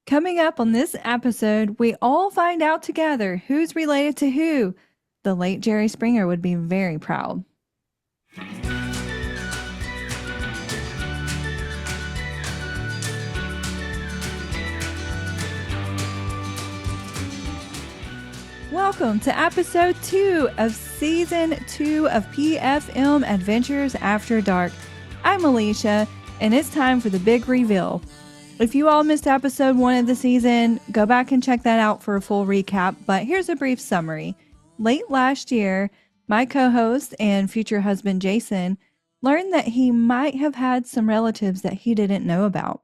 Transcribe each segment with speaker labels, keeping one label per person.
Speaker 1: Coming up on this episode, we all find out together who's related to who. The late Jerry Springer would be very proud. Welcome to episode 2 of season 2 of PFM Adventures After Dark. I'm Alicia, and it's time for the big reveal. If you all missed episode 1 of the season, go back and check that out for a full recap, but here's a brief summary. Late last year, my co-host and future husband Jason learned that he might have had some relatives that he didn't know about.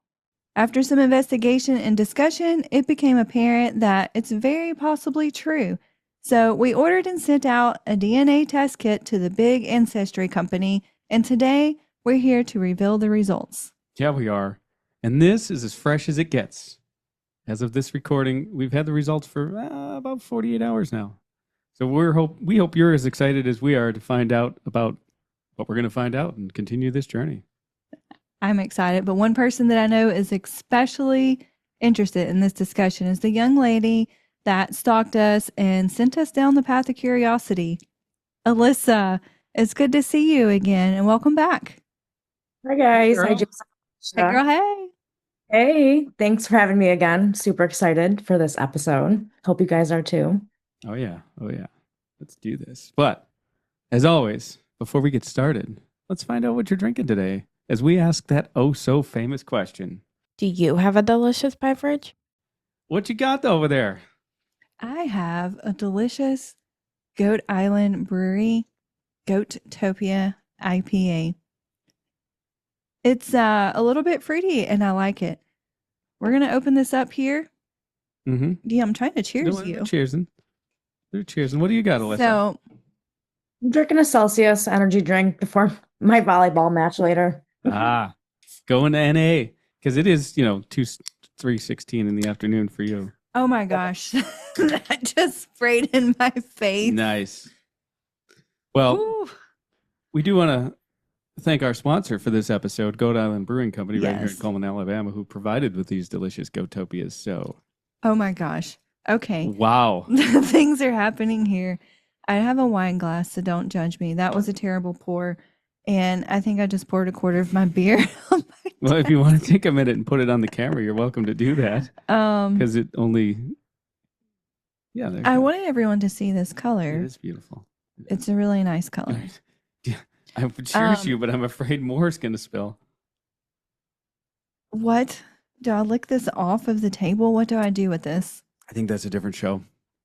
Speaker 1: After some investigation and discussion, it became apparent that it's very possibly true. So we ordered and sent out a DNA test kit to the Big Ancestry Company, and today we're here to reveal the results.
Speaker 2: Yeah, we are. And this is as fresh as it gets. As of this recording, we've had the results for about 48 hours now. So we hope you're as excited as we are to find out about what we're going to find out and continue this journey.
Speaker 1: I'm excited, but one person that I know is especially interested in this discussion is the young lady that stalked us and sent us down the path of curiosity. Alyssa, it's good to see you again, and welcome back.
Speaker 3: Hi, guys.
Speaker 2: Hey,
Speaker 3: Hi,
Speaker 2: girl.
Speaker 3: Jessica.
Speaker 1: Hey, girl, hey.
Speaker 3: Hey, thanks for having me again. Super excited for this episode. Hope you guys are too.
Speaker 2: Oh, yeah. Let's do this. But as always, before we get started, let's find out what you're drinking today as we ask that oh-so-famous question.
Speaker 4: Do you have a delicious beverage?
Speaker 2: What you got over there?
Speaker 1: I have a delicious Goat Island Brewery Goatopia IPA. It's a little bit fruity, and I like it. We're going to open this up here.
Speaker 2: Mm-hmm.
Speaker 1: Yeah, I'm trying to cheers you.
Speaker 2: Cheersing. They're cheersing. What do you got, Alyssa?
Speaker 1: So,
Speaker 3: I'm drinking a Celsius energy drink before my volleyball match later.
Speaker 2: Going to NA because it is, 3:16 in the afternoon for you.
Speaker 1: oh my gosh, that just sprayed in my face.
Speaker 2: Nice. Well,
Speaker 1: Ooh.
Speaker 2: we do want to thank our sponsor for this episode, Goat Island Brewing Company, right here in
Speaker 1: Yes.
Speaker 2: Coleman, Alabama, who provided with these delicious Goatopias. So,
Speaker 1: Oh my gosh. Okay.
Speaker 2: wow.
Speaker 1: Things are happening here. I have a wine glass, so don't judge me. That was a terrible pour. And I think I just poured a quarter of my beer. on my
Speaker 2: Well, if you want to take a minute and put it on the camera, you're welcome to do that because it only, yeah, there you
Speaker 1: I
Speaker 2: go.
Speaker 1: wanted everyone to see this
Speaker 2: It
Speaker 1: color.
Speaker 2: is beautiful.
Speaker 1: It's a really nice color.
Speaker 2: Yeah, I would cheers
Speaker 1: Um,
Speaker 2: you, but I'm afraid more is going to spill.
Speaker 1: What? Do I lick this off of the table? What do I do with this?
Speaker 2: I think that's a different show.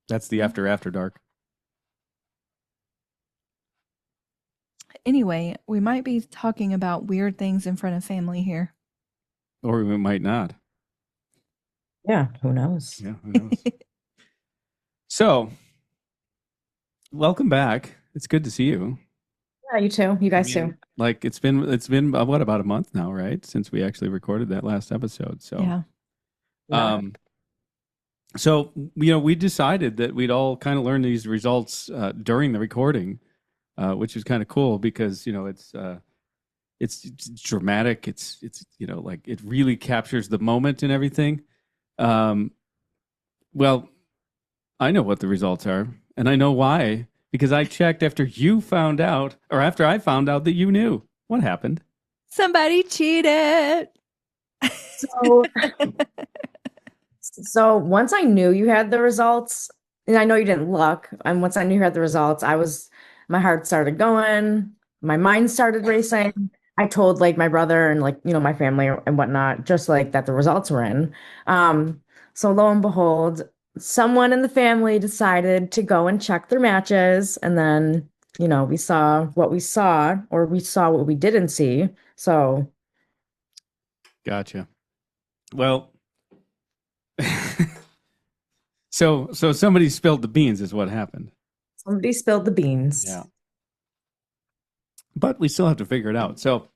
Speaker 2: That's the After Dark.
Speaker 1: Anyway, we might be talking about weird things in front of family here.
Speaker 2: Or we might not.
Speaker 3: Yeah, who knows?
Speaker 2: Yeah, who knows? So, welcome back. It's good to see you.
Speaker 3: Yeah, you too. You guys
Speaker 2: I mean,
Speaker 3: too.
Speaker 2: Like it's been what, about a month now, right? Since we actually recorded that last episode. So,
Speaker 1: Yeah.
Speaker 2: So we decided that we'd all kind of learn these results during the recording, which is kind of cool because it's dramatic. It's like it really captures the moment and everything. Well, I know what the results are, and I know why because I checked after you found out, or after I found out that you knew. What happened?
Speaker 1: Somebody cheated.
Speaker 3: So, so once I knew you had the results, and I know you didn't look, and once I knew you had the results, my heart started going, my mind started racing. I told like my brother and like, my family and whatnot, just like that the results were in. So lo and behold, someone in the family decided to go and check their matches, and then, we saw what we saw, or we saw what we didn't see. So
Speaker 2: Gotcha. Well, so somebody spilled the beans is what happened.
Speaker 3: somebody spilled the beans.
Speaker 2: Yeah. But we still have to figure it out. So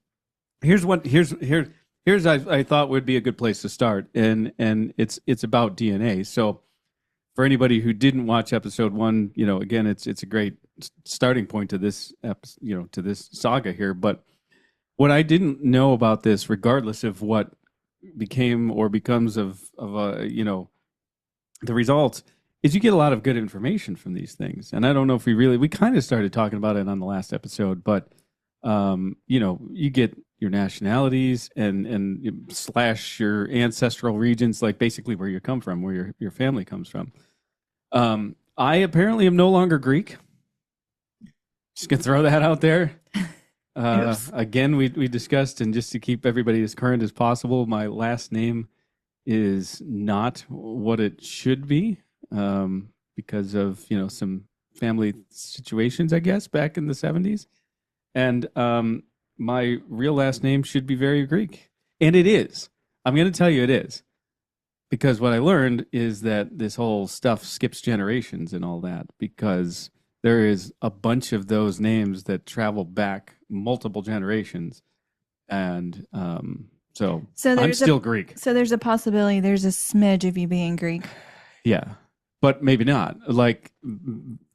Speaker 2: here's I thought would be a good place to start, and it's about DNA. So for anybody who didn't watch episode 1, again, it's a great starting point to this to this saga here. But what I didn't know about this, regardless of what became or becomes of a, the results is you get a lot of good information from these things. And I don't know if we kind of started talking about it on the last episode, but you get your nationalities and slash your ancestral regions, like basically where you come from, where your family comes from. I apparently am no longer Greek. Just gonna throw that out there. Again, we discussed, and just to keep everybody as current as possible, my last name is not what it should be, because of some family situations, I guess, back in the 70s. And my real last name should be very Greek, and it is. I'm going to tell you it is, because what I learned is that this whole stuff skips generations and all that, because there is a bunch of those names that travel back multiple generations, and so I'm still Greek.
Speaker 1: So there's a possibility there's a smidge of you being Greek.
Speaker 2: Yeah, but maybe not. Like,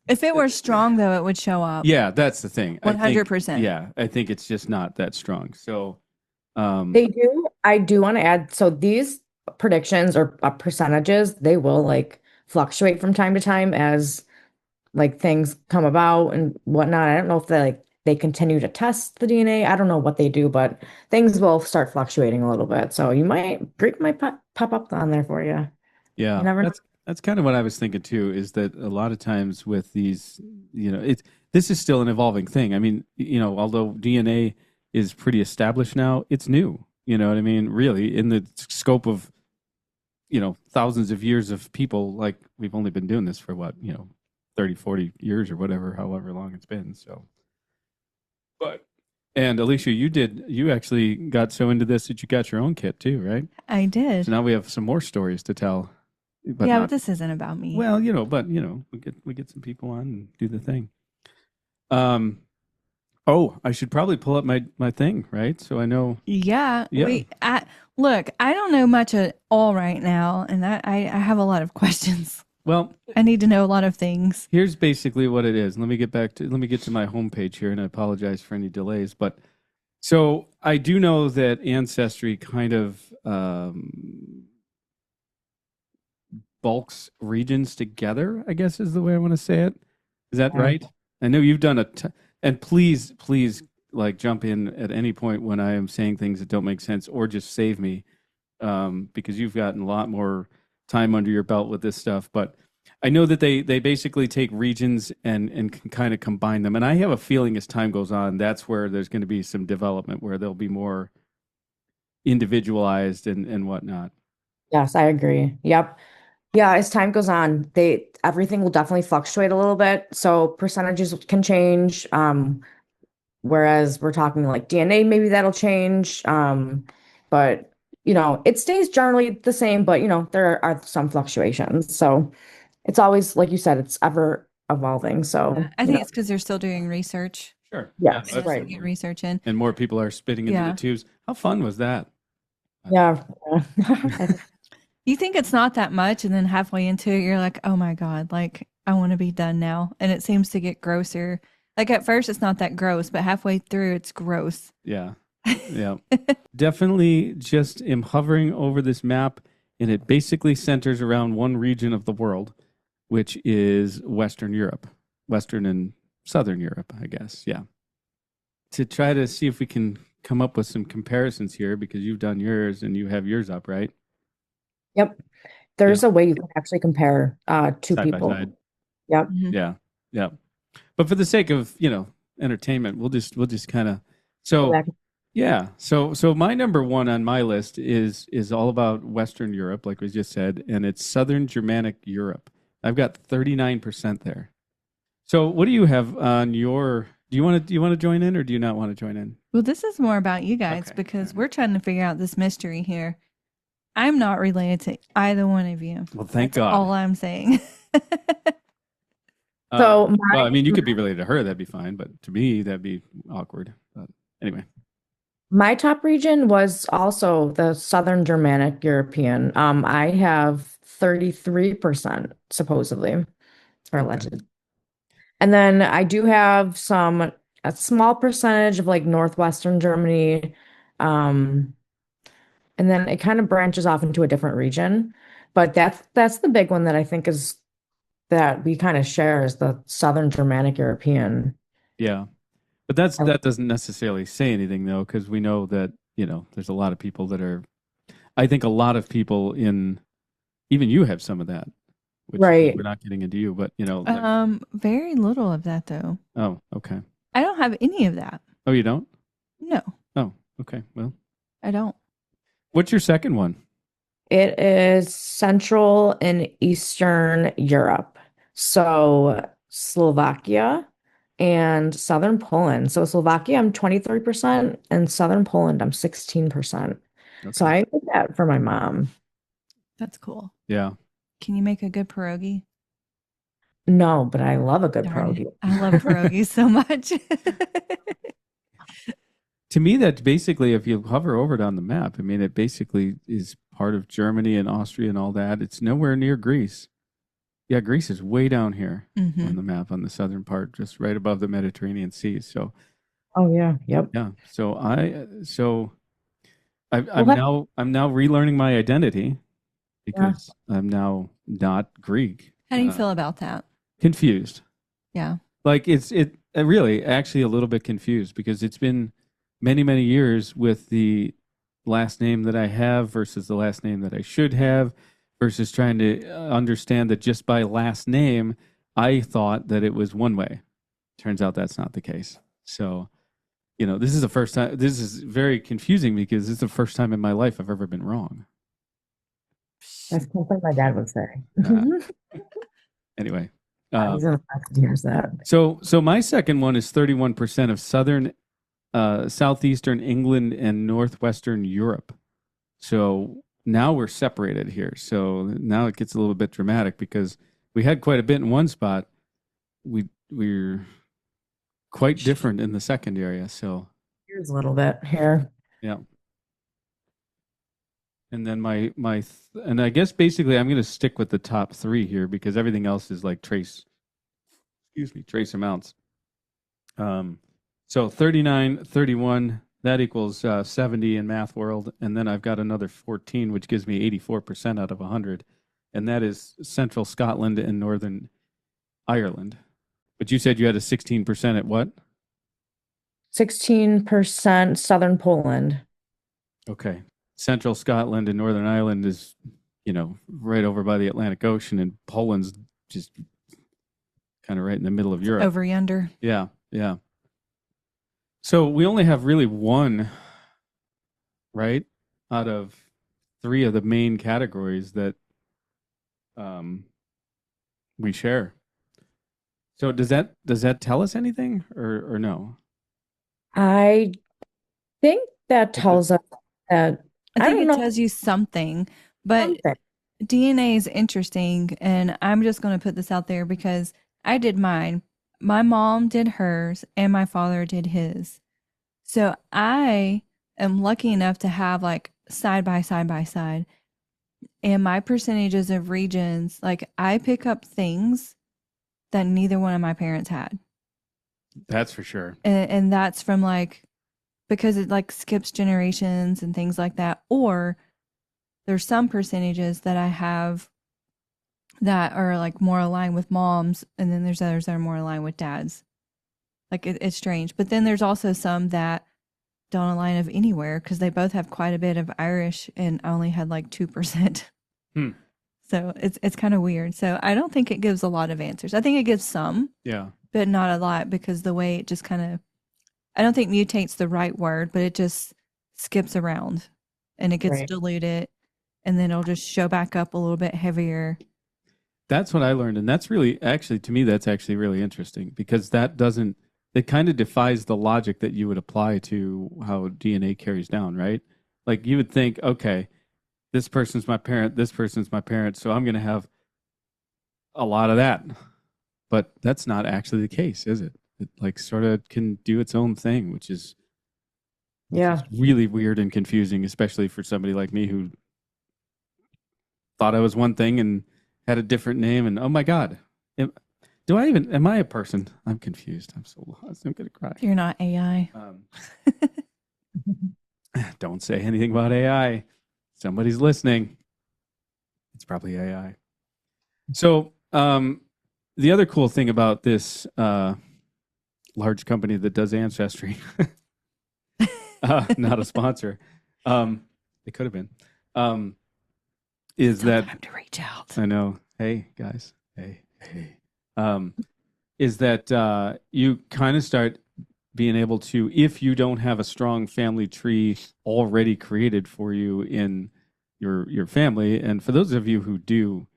Speaker 1: if it were strong, though, it would show up.
Speaker 2: Yeah, that's the thing.
Speaker 1: 100%.
Speaker 2: Yeah, I think it's just not that strong. So
Speaker 3: they do. I do want to add. So these predictions or percentages, they will like fluctuate from time to time as like things come about and whatnot. I don't know if they continue to test the DNA. I don't know what they do, but things will start fluctuating a little bit. So Greek might pop up on there for you.
Speaker 2: Yeah,
Speaker 3: you never know.
Speaker 2: That's kind of what I was thinking too, is that a lot of times with these, this is still an evolving thing. I mean, although DNA is pretty established now, it's new. You know what I mean? Really, in the scope of, thousands of years of people, like we've only been doing this for 30, 40 years or whatever, however long it's been. So, and Alicia, you actually got so into this that you got your own kit too, right?
Speaker 1: I did.
Speaker 2: So now we have some more stories to tell.
Speaker 1: But this isn't about me.
Speaker 2: Well, we get some people on and do the thing. I should probably pull up my thing, right? So I know.
Speaker 1: Yeah. Look, I don't know much at all right now, and I have a lot of questions.
Speaker 2: Well,
Speaker 1: I need to know a lot of things.
Speaker 2: Here's basically what it is. Let me get to my homepage here, and I apologize for any delays. But so I do know that Ancestry kind of bulks regions together, I guess is the way I want to say it. Is that right? I know you've done and please like jump in at any point when I am saying things that don't make sense, or just save me, because you've gotten a lot more time under your belt with this stuff. But I know that they basically take regions and can kind of combine them. And I have a feeling as time goes on, that's where there's going to be some development, where they'll be more individualized and whatnot.
Speaker 3: Yes, I agree. Yep. Yeah, as time goes on, everything will definitely fluctuate a little bit. So percentages can change. Whereas we're talking like DNA, maybe that'll change. But it stays generally the same, but there are some fluctuations. So it's always, like you said, it's ever evolving. So
Speaker 1: I think it's because they're still doing research.
Speaker 2: Sure.
Speaker 3: Yeah,
Speaker 2: that's
Speaker 3: right.
Speaker 1: Get research in.
Speaker 2: And more people are spitting into the tubes. How fun was that?
Speaker 3: Yeah.
Speaker 1: You think it's not that much, and then halfway into it, you're like, oh my God, like I want to be done now. And it seems to get grosser. Like at first it's not that gross, but halfway through it's gross.
Speaker 2: Yeah. Yeah. Definitely just am hovering over this map, and it basically centers around one region of the world, which is Western Europe. Western and Southern Europe, I guess. Yeah. To try to see if we can come up with some comparisons here, because you've done yours and you have yours up, right?
Speaker 3: Yep. There's a way you can actually compare two
Speaker 2: Side
Speaker 3: people.
Speaker 2: by side.
Speaker 3: Yep.
Speaker 1: Mhm.
Speaker 2: Yeah. Yeah. But for the sake of, entertainment, we'll just kind of, so yeah. So my number one on my list is all about Western Europe, like we just said, and it's Southern Germanic Europe. I've got 39% there. So what do you have on your, do you want to join in, or do you not want to join in?
Speaker 1: Well, this is more about you guys,
Speaker 2: Okay.
Speaker 1: because we're trying to figure out this mystery here. I'm not related to either one of you.
Speaker 2: Well, thank
Speaker 1: That's
Speaker 2: God.
Speaker 1: all I'm saying.
Speaker 3: So
Speaker 2: well, I mean, you could be related to her, that'd be fine, but to me, that'd be awkward. But anyway.
Speaker 3: my top region was also the Southern Germanic European. I have 33% supposedly, or alleged. And then I do have a small percentage of like Northwestern Germany. and then it kind of branches off into a different region. But that's the big one that I think is that we kind of share is the Southern Germanic European.
Speaker 2: Yeah. But that doesn't necessarily say anything though, because we know that, there's a lot of people that are, I think a lot of people even you have some of that, which
Speaker 3: Right.
Speaker 2: we're not getting into you, but
Speaker 1: Very little of that though.
Speaker 2: Oh, okay.
Speaker 1: I don't have any of that.
Speaker 2: Oh, you don't?
Speaker 1: No,
Speaker 2: Oh, okay. Well,
Speaker 1: I don't.
Speaker 2: what's your second one?
Speaker 3: It is Central and Eastern Europe. So Slovakia and Southern Poland. So Slovakia, I'm 23%, and Southern Poland, I'm 16%. So
Speaker 2: Okay.
Speaker 3: I did that for my mom.
Speaker 1: That's cool.
Speaker 2: Yeah.
Speaker 1: Can you make a good pierogi?
Speaker 3: No, but I love a good
Speaker 1: Darn
Speaker 3: pierogi.
Speaker 1: it. I love pierogies so much.
Speaker 2: To me, that's basically, if you hover over it on the map, I mean, it basically is part of Germany and Austria and all that. It's nowhere near Greece. Yeah, Greece is way down here on the map on the southern part, just right above the Mediterranean Sea. So,
Speaker 3: Oh yeah, yep.
Speaker 2: yeah. I'm
Speaker 3: Well,
Speaker 2: now relearning my identity because I'm now not Greek.
Speaker 1: How do you feel about that?
Speaker 2: Confused.
Speaker 1: Yeah.
Speaker 2: Like it really actually a little bit confused because it's been many, many years with the last name that I have versus the last name that I should have versus trying to understand that just by last name, I thought that it was one way. Turns out that's not the case. So, this is the first time. This is very confusing because this is the first time in my life I've ever been wrong.
Speaker 3: that's something my dad would say.
Speaker 2: Anyway.
Speaker 3: I was gonna hear that.
Speaker 2: So my second one is 31% of southern, southeastern England and northwestern Europe. So now we're separated here. So now it gets a little bit dramatic because we had quite a bit in one spot. We're quite different in the second area. So
Speaker 3: Here's a little bit here.
Speaker 2: yeah. And then and I guess basically I'm going to stick with the top three here because everything else is like trace amounts. So 39, 31, that equals 70 in math world. And then I've got another 14, which gives me 84% out of 100. And that is Central Scotland and Northern Ireland. But you said you had a 16% at what?
Speaker 3: 16% Southern Poland.
Speaker 2: Okay. Central Scotland and Northern Ireland is, right over by the Atlantic Ocean, and Poland's just kind of right in the middle of Europe.
Speaker 1: Over yonder.
Speaker 2: Yeah, yeah. So we only have really one, right, out of three of the main categories that we share. So does that tell us anything or no?
Speaker 3: I think that tells us that
Speaker 1: I think
Speaker 3: don't
Speaker 1: it
Speaker 3: know.
Speaker 1: tells you something, but
Speaker 3: Something.
Speaker 1: DNA is interesting, and I'm just going to put this out there because I did mine. My mom did hers, and my father did his. So I am lucky enough to have like side by side. And my percentages of regions, like I pick up things that neither one of my parents had.
Speaker 2: That's for sure.
Speaker 1: And that's from like, because it like skips generations and things like that. Or there's some percentages that I have that are like more aligned with moms, and then there's others that are more aligned with dads. Like it's strange. But then there's also some that don't align of anywhere because they both have quite a bit of Irish, and I only had like 2%. So it's kind of weird. So I don't think it gives a lot of answers. I think it gives some, but not a lot because the way it just kind of, I don't think mutate's the right word, but it just skips around and it gets diluted, and then it'll just show back up a little bit heavier.
Speaker 2: That's what I learned. And that's really, actually, to me, that's actually really interesting because it kind of defies the logic that you would apply to how DNA carries down, right? Like you would think, okay, this person's my parent, this person's my parent, so I'm going to have a lot of that. But that's not actually the case, is it? It like sort of can do its own thing, which is really weird and confusing, especially for somebody like me who thought I was one thing and had a different name. And oh my God, am I a person? I'm confused. I'm so lost. I'm going to cry.
Speaker 1: You're not AI.
Speaker 2: Don't say anything about AI. Somebody's listening. It's probably AI. So the other cool thing about this large company that does Ancestry, not a sponsor, they could have been, is that
Speaker 1: time to reach out.
Speaker 2: I know. Hey guys. Hey. Is that you kind of start being able to, if you don't have a strong family tree already created for you in your family, and for those of you who do,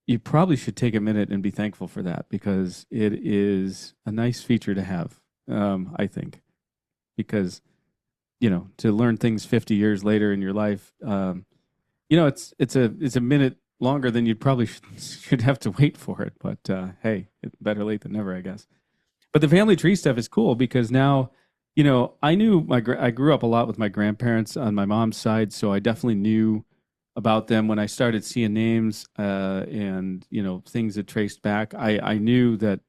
Speaker 2: you probably should take a minute and be thankful for that, because it is a nice feature to have, I think, because, to learn things 50 years later in your life, it's a minute longer than you'd probably should have to wait for it. But hey, better late than never, I guess. But the family tree stuff is cool because now, I knew I grew up a lot with my grandparents on my mom's side, so I definitely knew about them. When I started seeing names and things that traced back, I knew that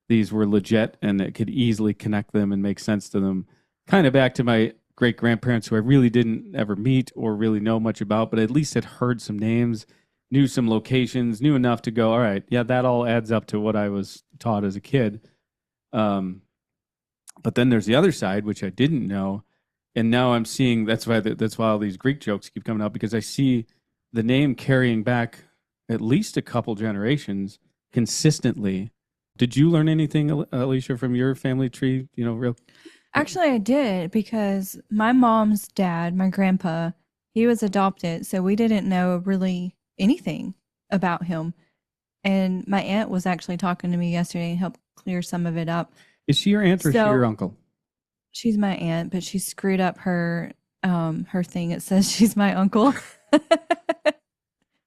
Speaker 2: these were legit and it could easily connect them and make sense to them. Kind of back to my great grandparents, who I really didn't ever meet or really know much about, but at least had heard some names, knew some locations, knew enough to go, all right, yeah, that all adds up to what I was taught as a kid. But then there's the other side, which I didn't know, and now I'm seeing. That's why all these Greek jokes keep coming out, because I see the name carrying back at least a couple generations consistently. Did you learn anything, Alicia, from your family tree? Real.
Speaker 1: Actually, I did, because my mom's dad, my grandpa, he was adopted, so we didn't know really anything about him. And my aunt was actually talking to me yesterday and helped clear some of it up.
Speaker 2: Is she your aunt or is she your uncle?
Speaker 1: She's my aunt, but she screwed up her thing. It says she's my uncle.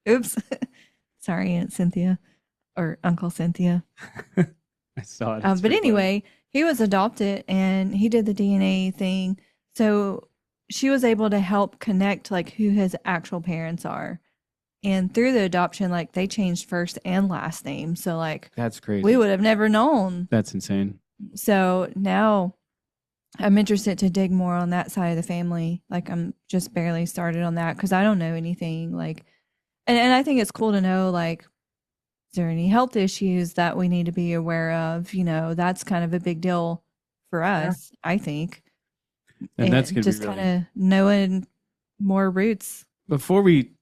Speaker 1: Oops. Sorry, Aunt Cynthia or Uncle Cynthia.
Speaker 2: I saw it.
Speaker 1: But anyway, he was adopted and he did the DNA thing. So she was able to help connect like who his actual parents are. And through the adoption, like they changed first and last name. So like
Speaker 2: that's crazy.
Speaker 1: We would have never known.
Speaker 2: That's insane. So
Speaker 1: now I'm interested to dig more on that side of the family. Like I'm just barely started on that because I don't know anything. Like, and I think it's cool to know, like, is there any health issues that we need to be aware of? That's kind of a big deal for us, I think.
Speaker 2: And that's going to
Speaker 1: just kind of knowing more roots.
Speaker 2: Before we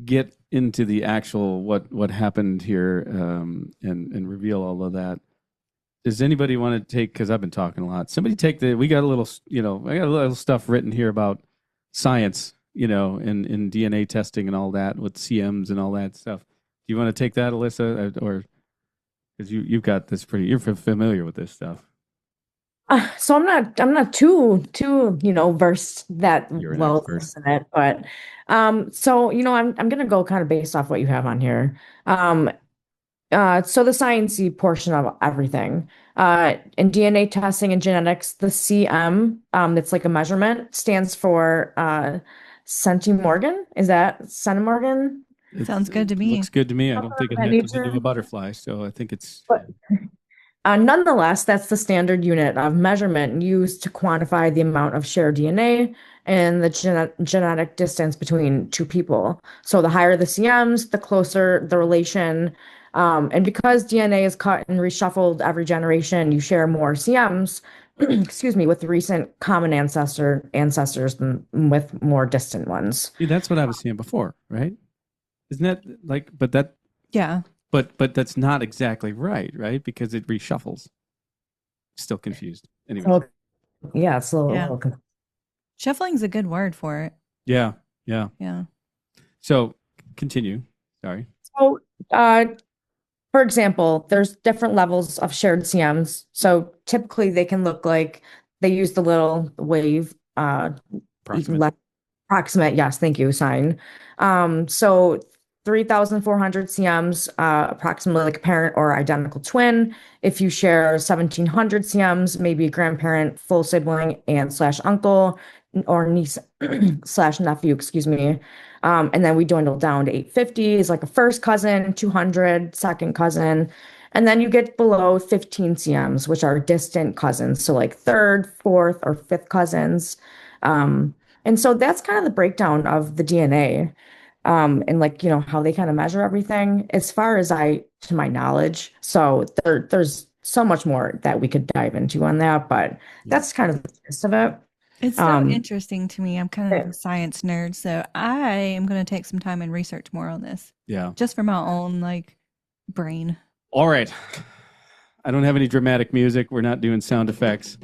Speaker 2: get into the actual what happened here and reveal all of that, does anybody want to take, because I've been talking a lot, somebody take we got a little, I got a little stuff written here about science, in DNA testing and all that with CMs and all that stuff. Do you want to take that, Alyssa? Or because you've got this you're familiar with this stuff.
Speaker 3: So I'm not too versed that well versed in it, but so I'm gonna go kind of based off what you have on here. So the sciencey portion of everything, in DNA testing and genetics, the CM, that's like a measurement, stands for centimorgan. Is that centimorgan?
Speaker 1: Sounds good to me.
Speaker 2: Looks good to me. I don't think it has to do a butterfly, so I think it's.
Speaker 3: Nonetheless, that's the standard unit of measurement used to quantify the amount of shared DNA and the genetic distance between two people. So the higher the CMs, the closer the relation. And because DNA is cut and reshuffled every generation, you share more CMs, excuse me, with recent common ancestors than with more distant ones.
Speaker 2: See, that's what I was saying before, right? Isn't that like, but that,
Speaker 1: yeah.
Speaker 2: But that's not exactly right? Because it reshuffles. Still confused. Anyway.
Speaker 3: So, yeah, it's a little
Speaker 1: Shuffling's a good word for it.
Speaker 2: Yeah. So continue. Sorry.
Speaker 3: So, for example, there's different levels of shared CMs. So typically they can look like they use the little wave approximate, yes, thank you, sign. So 3,400 CMs, approximately like a parent or identical twin. If you share 1,700 CMs, maybe a grandparent, full sibling, aunt / uncle, or niece / nephew, excuse me. And then we dwindle down to 850 is like a first cousin, 200, second cousin. And then you get below 15 CMs, which are distant cousins. So like third, fourth, or fifth cousins. And And so that's kind of the breakdown of the DNA, and like, how they kind of measure everything as far as to my knowledge. So there's so much more that we could dive into on that, but that's kind of the gist of it.
Speaker 1: It's so interesting to me. I'm kind of
Speaker 3: Yeah.
Speaker 1: a science nerd, so I am going to take some time and research more on this.
Speaker 2: Yeah.
Speaker 1: Just for my own brain.
Speaker 2: All right. I don't have any dramatic music. We're not doing sound effects.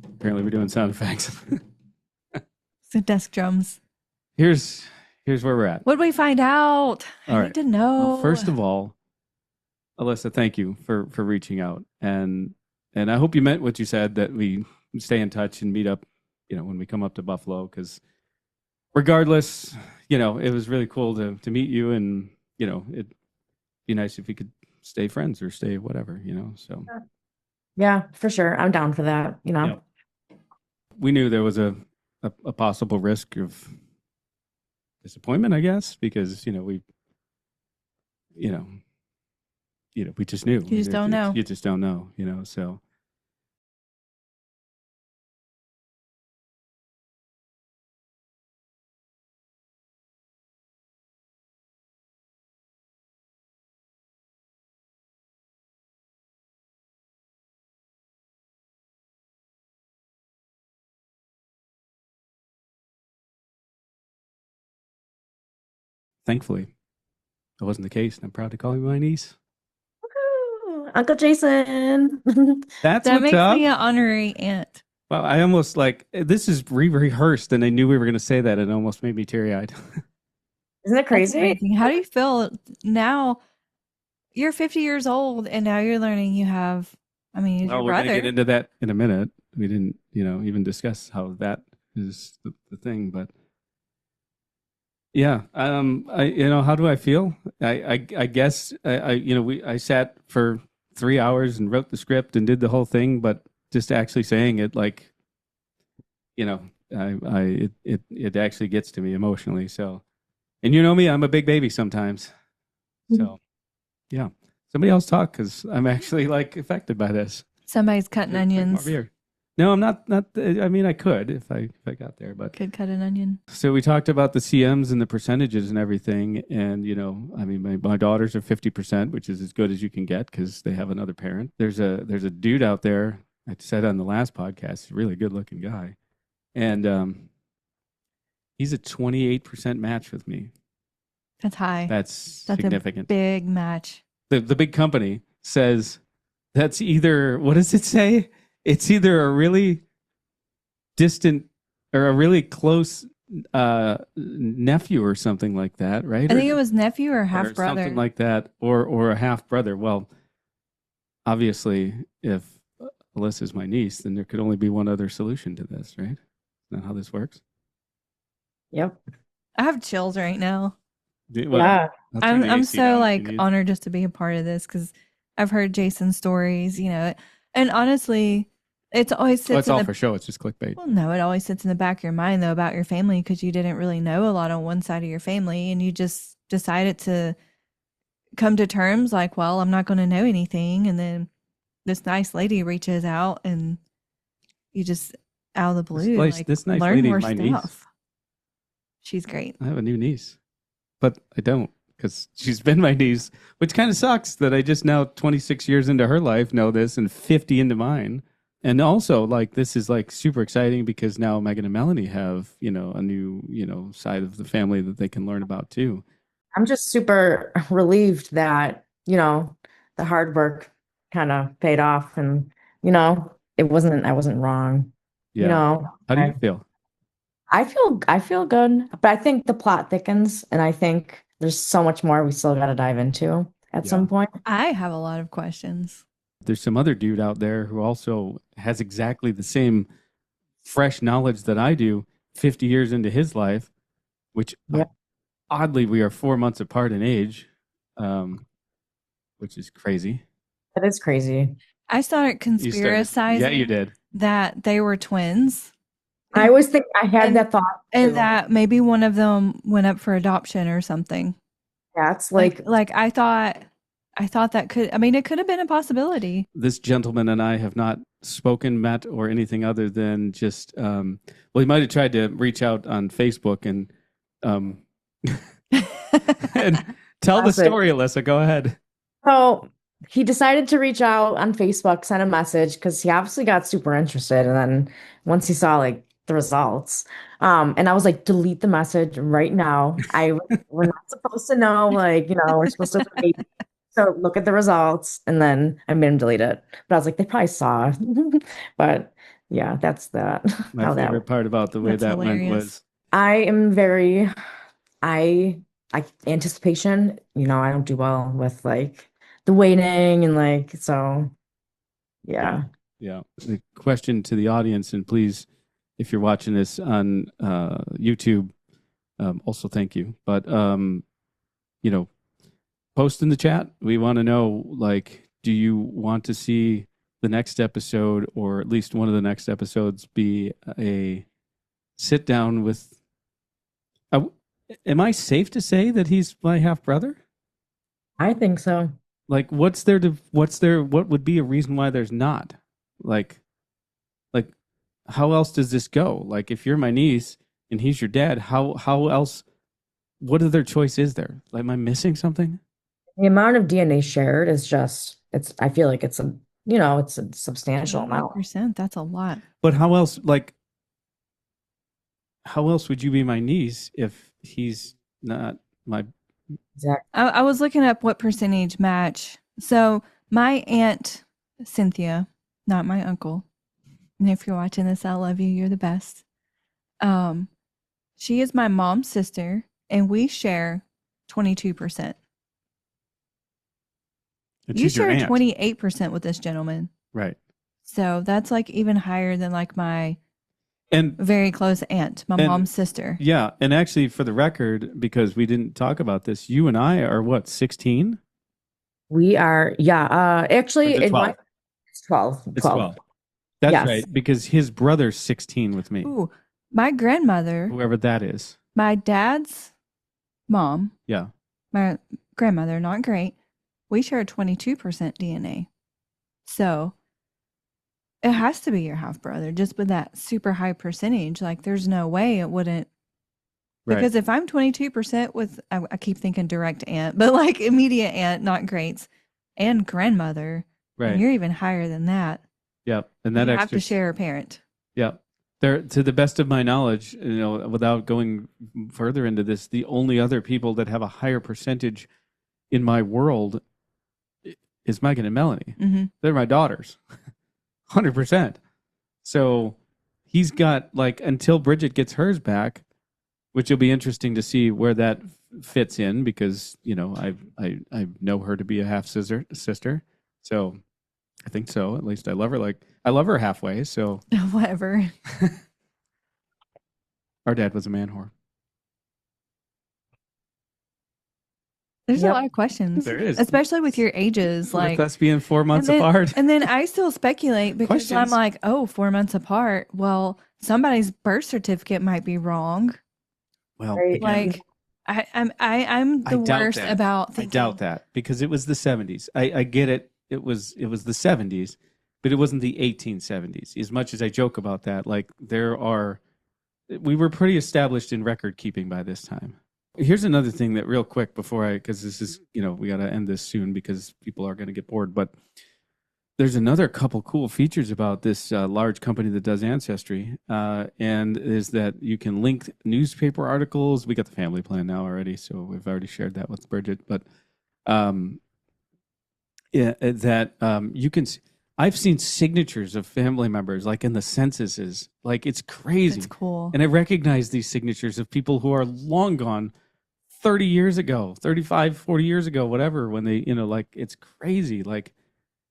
Speaker 2: Apparently we're doing sound effects.
Speaker 1: So desk drums.
Speaker 2: Here's where we're at.
Speaker 1: What did we find out?
Speaker 2: All
Speaker 1: I
Speaker 2: right.
Speaker 1: need to know.
Speaker 2: Well, first of all, Alyssa, thank you for reaching out. And I hope you meant what you said, that we stay in touch and meet up, when we come up to Buffalo, because regardless, it was really cool to meet you, and, it'd be nice if we could stay friends or stay whatever, so.
Speaker 3: Yeah, for sure. I'm down for that,
Speaker 2: Yeah. We knew there was a possible risk of disappointment, I guess, because, we just knew.
Speaker 1: You just don't know.
Speaker 2: You just don't know, so. Thankfully, that wasn't the case, and I'm proud to call you my niece.
Speaker 3: Woo! Uncle Jason.
Speaker 2: That's
Speaker 1: that
Speaker 2: what's
Speaker 1: makes
Speaker 2: up.
Speaker 1: me an honorary aunt.
Speaker 2: Well, I almost this is rehearsed, and I knew we were going to say that, and it almost made me teary-eyed.
Speaker 3: Isn't it
Speaker 1: That's
Speaker 3: crazy?
Speaker 1: amazing. How do you feel now? You're 50 years old, and now you're learning you have, he's
Speaker 2: Well,
Speaker 1: your
Speaker 2: we're going
Speaker 1: brother.
Speaker 2: to get into that in a minute. We didn't, even discuss how that is the thing, but yeah. How do I feel? I guess I sat for 3 hours and wrote the script and did the whole thing, but just actually saying it, it actually gets to me emotionally. So, and you know me, I'm a big baby sometimes. So, yeah. Somebody else talk, because I'm actually affected by this.
Speaker 1: Somebody's cutting onions.
Speaker 2: No, I'm not. I could if I got there, but
Speaker 1: Could cut an onion.
Speaker 2: so we talked about the CMs and the percentages and everything, and my daughters are 50%, which is as good as you can get because they have another parent. There's a dude out there. I said on the last podcast, a really good looking guy, and he's a 28% match with me.
Speaker 1: That's high.
Speaker 2: That's significant.
Speaker 1: A big match.
Speaker 2: The big company says that's either, what does it say? It's either a really distant or a really close nephew or something like that, right?
Speaker 1: I think it was nephew or half brother.
Speaker 2: Something like that, or a half brother. Well, obviously, if Alyssa's my niece, then there could only be one other solution to this, right? Isn't that how this works?
Speaker 3: Yep.
Speaker 1: I have chills right now.
Speaker 2: Well,
Speaker 3: Yeah.
Speaker 1: I'm so honored just to be a part of this, because I've heard Jason's stories, and honestly, it's always sits
Speaker 2: it's all for show. It's just clickbait.
Speaker 1: Well, no, it always sits in the back of your mind though about your family, because you didn't really know a lot on one side of your family, and you just decided to come to terms well, I'm not going to know anything, and then this nice lady reaches out, and you just out of the blue
Speaker 2: this nice
Speaker 1: learn
Speaker 2: lady
Speaker 1: more
Speaker 2: is my
Speaker 1: stuff.
Speaker 2: niece.
Speaker 1: She's great.
Speaker 2: I have a new niece, but I don't, because she's been my niece, which kind of sucks that I just now 26 years into her life know this and 50 into mine. And also this is super exciting because now Megan and Melanie have, a new, side of the family that they can learn about too.
Speaker 3: I'm just super relieved that, the hard work kind of paid off, and, I wasn't wrong.
Speaker 2: Yeah. How do you feel?
Speaker 3: I feel good, but I think the plot thickens, and I think there's so much more we still got to dive into at some point.
Speaker 1: I have a lot of questions.
Speaker 2: There's some other dude out there who also has exactly the same fresh knowledge that I do 50 years into his life, which oddly we are 4 months apart in age, which is crazy.
Speaker 3: That is crazy.
Speaker 1: I started conspiracizing.
Speaker 2: Yeah, you did.
Speaker 1: That they were twins.
Speaker 3: I always think I had that thought.
Speaker 1: And
Speaker 3: too.
Speaker 1: that maybe one of them went up for adoption or something.
Speaker 3: That's
Speaker 1: I thought that could, it could have been a possibility.
Speaker 2: This gentleman and I have not spoken, met, or anything other than just, well, he might have tried to reach out on Facebook and, and tell the
Speaker 3: Classic.
Speaker 2: story, Alyssa. Go ahead.
Speaker 3: So he decided to reach out on Facebook, send a message because he obviously got super interested. And then once he saw like the results, and I was like, delete the message right now. We're not supposed to know, like, we're supposed to wait. So look at the results, and then I made him delete it. But I was like, they probably saw. But yeah, that's that.
Speaker 2: My
Speaker 3: How that.
Speaker 2: favorite part about the way
Speaker 1: That's
Speaker 2: that went
Speaker 1: hilarious.
Speaker 2: was,
Speaker 3: I am very, I anticipation. I don't do well with like the waiting and like so. Yeah.
Speaker 2: yeah. The question to the audience, and please, if you're watching this on YouTube, also thank you. But post in the chat. We want to know, like, do you want to see the next episode, or at least one of the next episodes, be a sit down with? Am I safe to say that he's my half brother?
Speaker 3: I think so.
Speaker 2: Like, what would be a reason why there's not? Like, how else does this go? Like, if you're my niece and he's your dad, how else? What other choice is there? Like, am I missing something?
Speaker 3: The amount of DNA shared is just I feel like it's a substantial amount.
Speaker 1: 28%, that's a lot.
Speaker 2: But how else? Like, how else would you be my niece if he's not my?
Speaker 3: Exactly.
Speaker 1: I was looking up what percentage match. So my aunt Cynthia, not my uncle, and if you're watching this, I love you. You're the best. She is my mom's sister, and we share 22%.
Speaker 2: And
Speaker 1: You
Speaker 2: she's your
Speaker 1: share
Speaker 2: aunt.
Speaker 1: 28% with this gentleman.
Speaker 2: Right.
Speaker 1: So that's like even higher than like my
Speaker 2: And
Speaker 1: very close aunt, my mom's sister.
Speaker 2: yeah, and actually, for the record, because we didn't talk about this, you and I are what, 16?
Speaker 3: We are, yeah. Actually,
Speaker 2: Or is it 12?
Speaker 3: It's 12.
Speaker 2: It's 12. That's
Speaker 3: Yes.
Speaker 2: right, because his brother's 16 with me.
Speaker 1: Ooh, my grandmother,
Speaker 2: Whoever that is.
Speaker 1: my dad's mom,
Speaker 2: Yeah.
Speaker 1: my grandmother, not great, we share 22% DNA. So it has to be your half brother just with that super high percentage. Like there's no way it wouldn't.
Speaker 2: Right.
Speaker 1: Because if I'm 22% with, I keep thinking direct aunt, but like immediate aunt, not greats, and grandmother,
Speaker 2: Right.
Speaker 1: and you're even higher than that.
Speaker 2: Yep. And that
Speaker 1: you
Speaker 2: extra
Speaker 1: have to share a parent.
Speaker 2: Yep. There, to the best of my knowledge, without going further into this, the only other people that have a higher percentage in my world is Megan and Melanie.
Speaker 1: Mm-hmm.
Speaker 2: They're my daughters. 100%. So he's got like until Bridget gets hers back, which will be interesting to see where that fits in because I know her to be a half sister. So I think so. At least I love her halfway. So
Speaker 1: Whatever.
Speaker 2: our dad was a man whore.
Speaker 1: There's
Speaker 3: Yep.
Speaker 1: a lot of questions.
Speaker 2: There is,
Speaker 1: especially with your ages, like
Speaker 2: with us being 4 months
Speaker 1: and then,
Speaker 2: apart.
Speaker 1: And then I still speculate because I'm
Speaker 2: Questions.
Speaker 1: like, oh, 4 months apart. Well, somebody's birth certificate might be wrong.
Speaker 2: Well,
Speaker 3: Right.
Speaker 2: again,
Speaker 1: Like I'm
Speaker 2: I
Speaker 1: the
Speaker 2: doubt
Speaker 1: worst
Speaker 2: that.
Speaker 1: about
Speaker 2: I
Speaker 1: thinking.
Speaker 2: doubt that because it was the 70s. I get it. It was the 70s, but it wasn't the 1870s. As much as I joke about that, like we were pretty established in record keeping by this time. Here's another thing that real quick because this is, we got to end this soon because people are going to get bored, but there's another couple cool features about this large company that does Ancestry, and is that you can link newspaper articles. We got the family plan now already, so we've already shared that with Bridget, but you can I've seen signatures of family members like in the censuses. Like it's crazy.
Speaker 1: It's cool.
Speaker 2: And I recognize these signatures of people who are long gone 30 years ago, 35, 40 years ago, whatever, when they, like it's crazy. Like,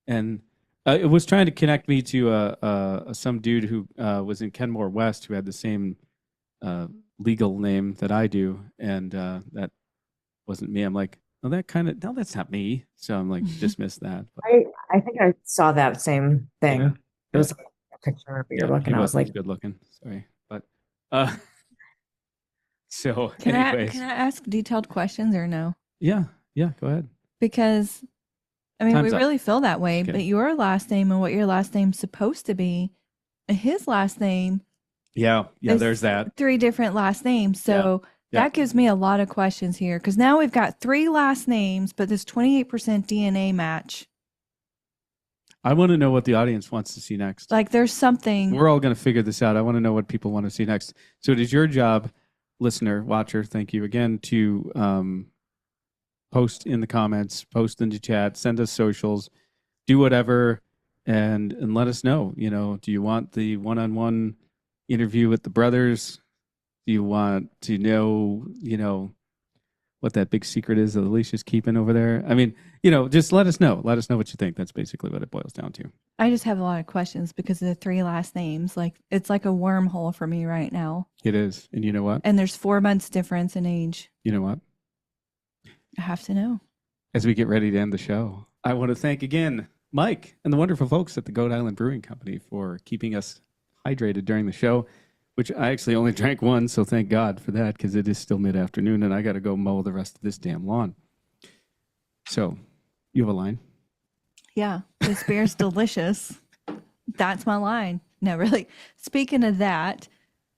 Speaker 2: and it was trying to connect me to some dude who was in Kenmore West who had the same legal name that I do. And that wasn't me. I'm like, no, that's not me. So I'm like, dismiss that. But,
Speaker 3: I think I saw that same thing.
Speaker 2: Yeah.
Speaker 3: It was like a picture of your look, and I was like,
Speaker 2: good looking. Sorry, but so
Speaker 1: Can
Speaker 2: anyways,
Speaker 1: I ask detailed questions or no?
Speaker 2: yeah, go ahead.
Speaker 1: Because I mean,
Speaker 2: Time's
Speaker 1: we
Speaker 2: up.
Speaker 1: really feel that way,
Speaker 2: Okay.
Speaker 1: but your last name and what your last name's supposed to be, his last name
Speaker 2: Yeah,
Speaker 1: is
Speaker 2: there's that.
Speaker 1: 3 different last names. So
Speaker 2: Yeah.
Speaker 1: that gives me a lot of questions here because now we've got 3 last names, but this 28% DNA match.
Speaker 2: I want to know what the audience wants to see next.
Speaker 1: Like there's something.
Speaker 2: We're all going to figure this out. I want to know what people want to see next. So it is your job, listener, watcher, thank you again, to post in the comments, post in the chat, send us socials, do whatever, and let us know. You know, do you want the one-on-one interview with the brothers? Do you want to know, what that big secret is that Alicia's keeping over there? I mean, just let us know. Let us know what you think. That's basically what it boils down to.
Speaker 1: I just have a lot of questions because of the 3 last names. Like it's like a wormhole for me right now.
Speaker 2: It is. And you know what?
Speaker 1: And there's 4 months difference in age.
Speaker 2: You know what?
Speaker 1: I have to know.
Speaker 2: As we get ready to end the show, I want to thank again Mike and the wonderful folks at the Goat Island Brewing Company for keeping us hydrated during the show, which I actually only drank one, so thank God for that because it is still mid-afternoon and I got to go mow the rest of this damn lawn. So, you have a line?
Speaker 1: Yeah, this beer's delicious. That's my line. No, really. Speaking of that,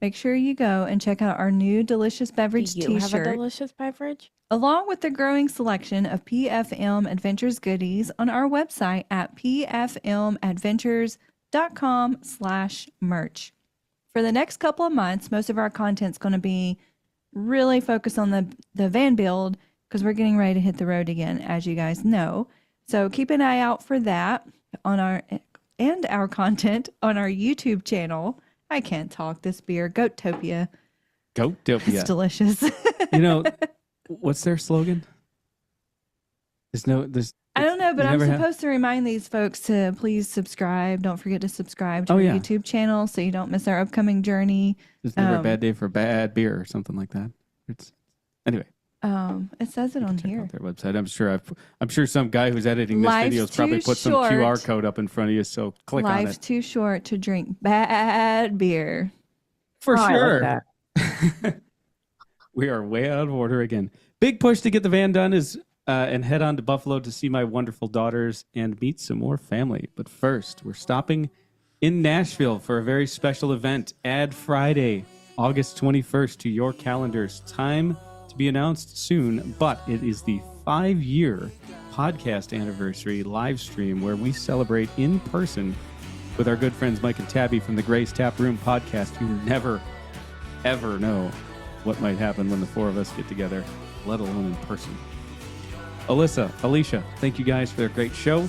Speaker 1: make sure you go and check out our new Delicious Beverage
Speaker 4: Do you
Speaker 1: t-shirt.
Speaker 4: have a delicious beverage?
Speaker 1: Along with the growing selection of PFM Adventures goodies on our website at pfmadventures.com/merch. For the next couple of months, most of our content's going to be really focused on the van build because we're getting ready to hit the road again, as you guys know. So keep an eye out for that on our content on our YouTube channel. I can't talk. This beer, Goatopia.
Speaker 2: Goatopia.
Speaker 1: It's delicious.
Speaker 2: What's their slogan?
Speaker 1: I don't know, but
Speaker 2: you
Speaker 1: I'm
Speaker 2: never have-
Speaker 1: supposed to remind these folks to please subscribe. Don't forget to subscribe to
Speaker 2: Oh,
Speaker 1: our
Speaker 2: yeah.
Speaker 1: YouTube channel so you don't miss our upcoming journey.
Speaker 2: There's never a bad day for bad beer or something like that. Anyway.
Speaker 1: It says it on
Speaker 2: Check
Speaker 1: here.
Speaker 2: out their website. I'm sure some guy who's editing this
Speaker 1: Life's
Speaker 2: video has probably
Speaker 1: too
Speaker 2: put some
Speaker 1: short.
Speaker 2: QR code up in front of you, so click on
Speaker 1: Life's
Speaker 2: it.
Speaker 1: too short to drink bad beer.
Speaker 2: For
Speaker 3: Oh, I like
Speaker 2: sure.
Speaker 3: that.
Speaker 2: We are way out of order again. Big push to get the van done is and head on to Buffalo to see my wonderful daughters and meet some more family. But first, we're stopping in Nashville for a very special event. Add Friday, August 21st to your calendars. Time to be announced soon, but it is the 5-year podcast anniversary live stream where we celebrate in person with our good friends Mike and Tabby from the Gray's Tap Room podcast. You never, ever know what might happen when the 4 of us get together, let alone in person. Alyssa, Alicia, thank you guys for their great show.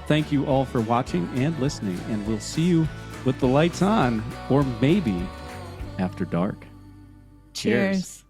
Speaker 2: Thank you all for watching and listening, and we'll see you with the lights on, or maybe after dark.
Speaker 1: Cheers.